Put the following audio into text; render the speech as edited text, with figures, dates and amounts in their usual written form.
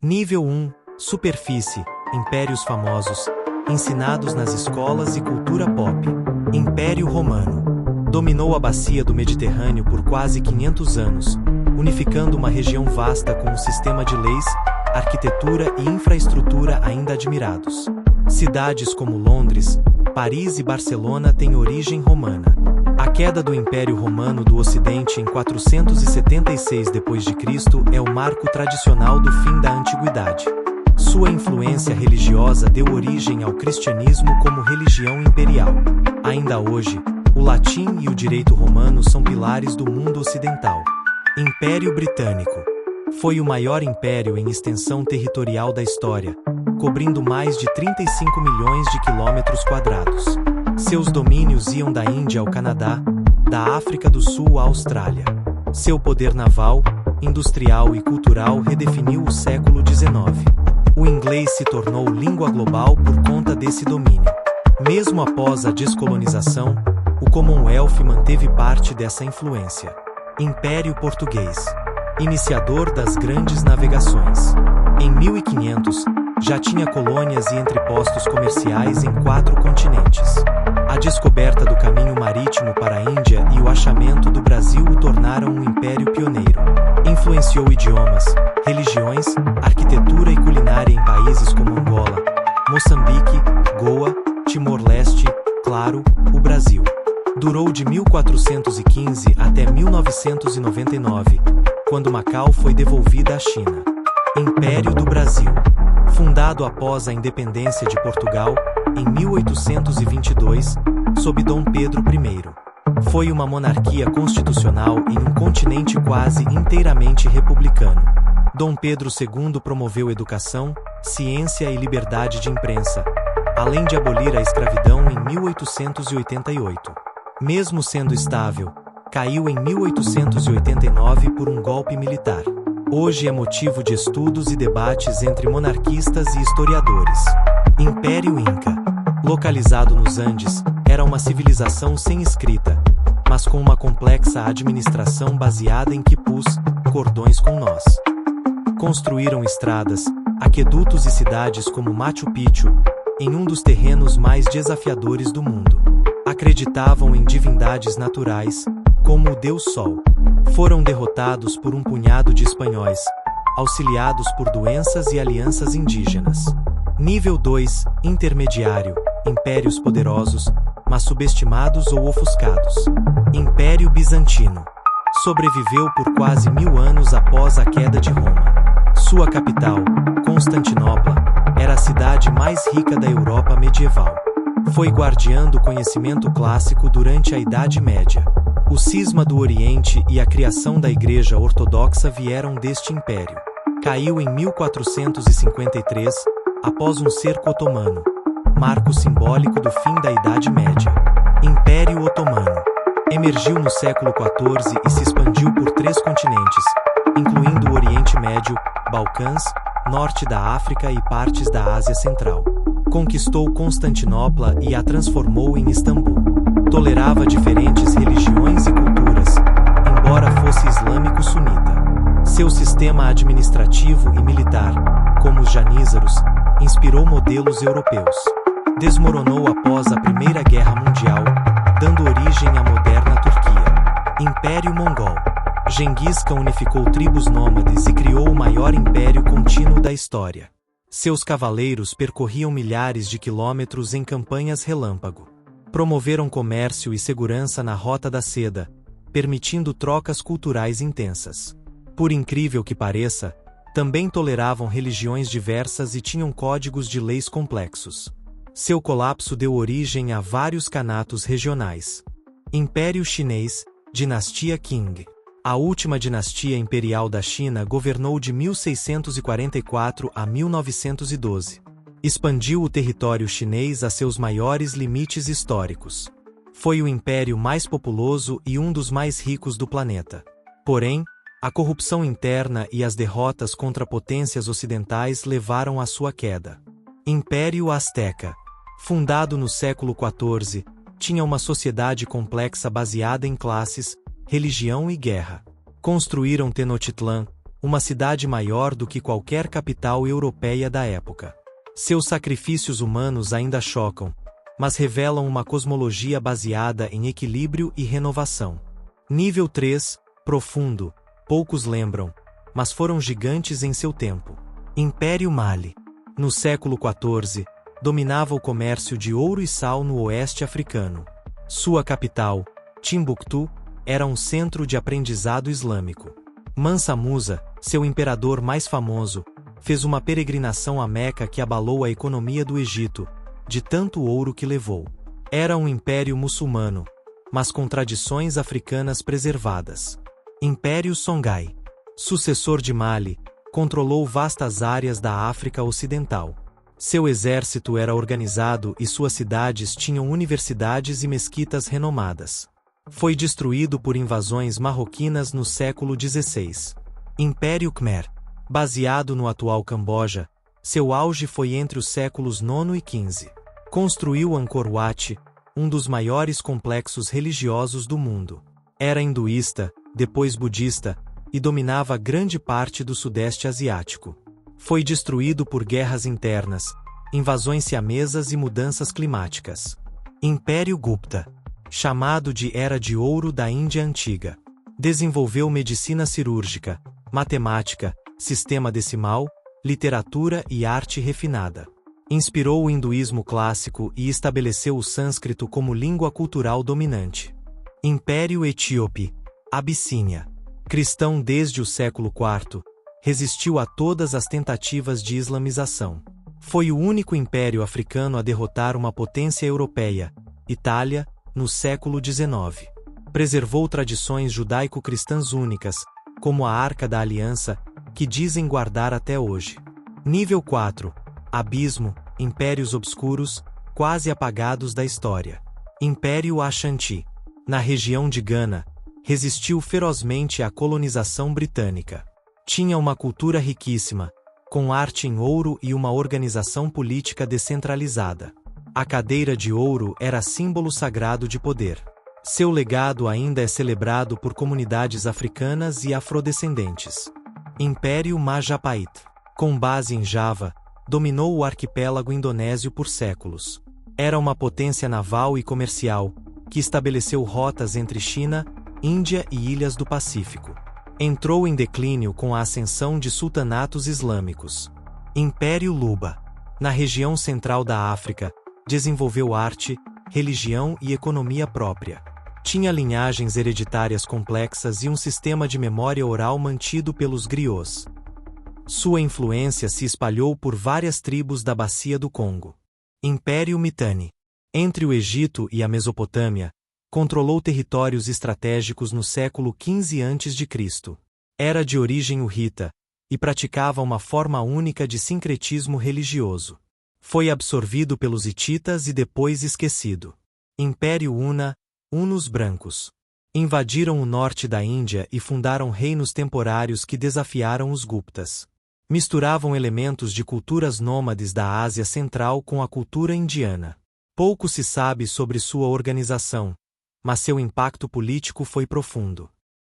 Nível 1. Superfície. Impérios famosos, ensinados nas escolas e cultura pop. Império Romano. Dominou a bacia do Mediterrâneo por quase 500 anos, unificando uma região vasta com um sistema de leis, arquitetura e infraestrutura ainda admirados. Cidades como Londres, Paris e Barcelona têm origem romana. A queda do Império Romano do Ocidente em 476 d.C. é o marco tradicional do fim da Antiguidade. Sua influência religiosa deu origem ao cristianismo como religião imperial. Ainda hoje, o latim e o direito romano são pilares do mundo ocidental. Império Britânico. Foi o maior império em extensão territorial da história, cobrindo mais de 35 milhões de quilômetros quadrados. Seus domínios iam da Índia ao Canadá, da África do Sul à Austrália. Seu poder naval, industrial e cultural redefiniu o século XIX. O inglês se tornou língua global por conta desse domínio. Mesmo após a descolonização, o Commonwealth manteve parte dessa influência. Império Português. Iniciador das grandes navegações. Em 1500, já tinha colônias e entrepostos comerciais em 4 continentes. A descoberta do caminho marítimo para a Índia e o achamento do Brasil o tornaram um império pioneiro. Influenciou idiomas, religiões, arquitetura e culinária em países como Angola, Moçambique, Goa, Timor-Leste, claro, o Brasil. Durou de 1415 até 1999, quando Macau foi devolvida à China. Império do Brasil. Fundado após a independência de Portugal, em 1822, sob Dom Pedro I. Foi uma monarquia constitucional em um continente quase inteiramente republicano. Dom Pedro II promoveu educação, ciência e liberdade de imprensa, além de abolir a escravidão em 1888. Mesmo sendo estável, caiu em 1889 por um golpe militar. Hoje é motivo de estudos e debates entre monarquistas e historiadores. Império Inca. Localizado nos Andes, era uma civilização sem escrita, mas com uma complexa administração baseada em quipus, cordões com nós. Construíram estradas, aquedutos e cidades como Machu Picchu, em um dos terrenos mais desafiadores do mundo. Acreditavam em divindades naturais, como o Deus Sol. Foram derrotados por um punhado de espanhóis, auxiliados por doenças e alianças indígenas. Nível 2, intermediário, impérios poderosos, mas subestimados ou ofuscados. Império Bizantino. Sobreviveu por quase 1000 anos após a queda de Roma. Sua capital, Constantinopla, era a cidade mais rica da Europa medieval. Foi guardiã do conhecimento clássico durante a Idade Média. O cisma do Oriente e a criação da Igreja Ortodoxa vieram deste império. Caiu em 1453, após um cerco otomano, marco simbólico do fim da Idade Média. Império Otomano. Emergiu no século XIV e se expandiu por 3 continentes, incluindo o Oriente Médio, Balcãs, norte da África e partes da Ásia Central. Conquistou Constantinopla e a transformou em Istambul. Tolerava diferentes religiões e culturas, embora fosse islâmico sunita. Seu sistema administrativo e militar, como os janízaros, inspirou modelos europeus. Desmoronou após a Primeira Guerra Mundial, dando origem à moderna Turquia. Império Mongol. Genghis Khan unificou tribos nômades e criou o maior império contínuo da história. Seus cavaleiros percorriam milhares de quilômetros em campanhas relâmpago. Promoveram comércio e segurança na Rota da Seda, permitindo trocas culturais intensas. Por incrível que pareça, também toleravam religiões diversas e tinham códigos de leis complexos. Seu colapso deu origem a vários kanatos regionais. Império Chinês, Dinastia Qing. A última dinastia imperial da China governou de 1644 a 1912. Expandiu o território chinês a seus maiores limites históricos. Foi o império mais populoso e um dos mais ricos do planeta. Porém, a corrupção interna e as derrotas contra potências ocidentais levaram à sua queda. Império Azteca. Fundado no século XIV, tinha uma sociedade complexa baseada em classes, religião e guerra. Construíram Tenochtitlán, uma cidade maior do que qualquer capital europeia da época. Seus sacrifícios humanos ainda chocam, mas revelam uma cosmologia baseada em equilíbrio e renovação. Nível 3, profundo, poucos lembram, mas foram gigantes em seu tempo. Império Mali. No século XIV, dominava o comércio de ouro e sal no oeste africano. Sua capital, Timbuktu, era um centro de aprendizado islâmico. Mansa Musa, seu imperador mais famoso, fez uma peregrinação a Meca que abalou a economia do Egito, de tanto ouro que levou. Era um império muçulmano, mas com tradições africanas preservadas. Império Songhai. Sucessor de Mali, controlou vastas áreas da África Ocidental. Seu exército era organizado e suas cidades tinham universidades e mesquitas renomadas. Foi destruído por invasões marroquinas no século XVI. Império Khmer. Baseado no atual Camboja, seu auge foi entre os séculos IX e XV. Construiu Angkor Wat, um dos maiores complexos religiosos do mundo. Era hinduísta, depois budista, e dominava grande parte do Sudeste Asiático. Foi destruído por guerras internas, invasões siamesas e mudanças climáticas. Império Gupta. Chamado de Era de Ouro da Índia Antiga. Desenvolveu medicina cirúrgica, matemática, sistema decimal, literatura e arte refinada. Inspirou o hinduísmo clássico e estabeleceu o sânscrito como língua cultural dominante. Império Etíope. Abissínia. Cristão desde o século IV, resistiu a todas as tentativas de islamização. Foi o único império africano a derrotar uma potência europeia, Itália, no século XIX. Preservou tradições judaico-cristãs únicas, como a Arca da Aliança, que dizem guardar até hoje. Nível 4. Abismo, impérios obscuros, quase apagados da história. Império Ashanti. Na região de Gana, resistiu ferozmente à colonização britânica. Tinha uma cultura riquíssima, com arte em ouro e uma organização política descentralizada. A cadeira de ouro era símbolo sagrado de poder. Seu legado ainda é celebrado por comunidades africanas e afrodescendentes. Império Majapahit. Com base em Java, dominou o arquipélago indonésio por séculos. Era uma potência naval e comercial, que estabeleceu rotas entre China, Índia e ilhas do Pacífico. Entrou em declínio com a ascensão de sultanatos islâmicos. Império Luba. Na região central da África, desenvolveu arte, religião e economia própria. Tinha linhagens hereditárias complexas e um sistema de memória oral mantido pelos griots. Sua influência se espalhou por várias tribos da Bacia do Congo. Império Mitanni. Entre o Egito e a Mesopotâmia, controlou territórios estratégicos no século XV a.C. Era de origem hurrita, e praticava uma forma única de sincretismo religioso. Foi absorvido pelos hititas e depois esquecido. Império Una, Hunos brancos. Invadiram o norte da Índia e fundaram reinos temporários que desafiaram os Guptas. Misturavam elementos de culturas nômades da Ásia Central com a cultura indiana. Pouco se sabe sobre sua organização, mas seu impacto político foi profundo.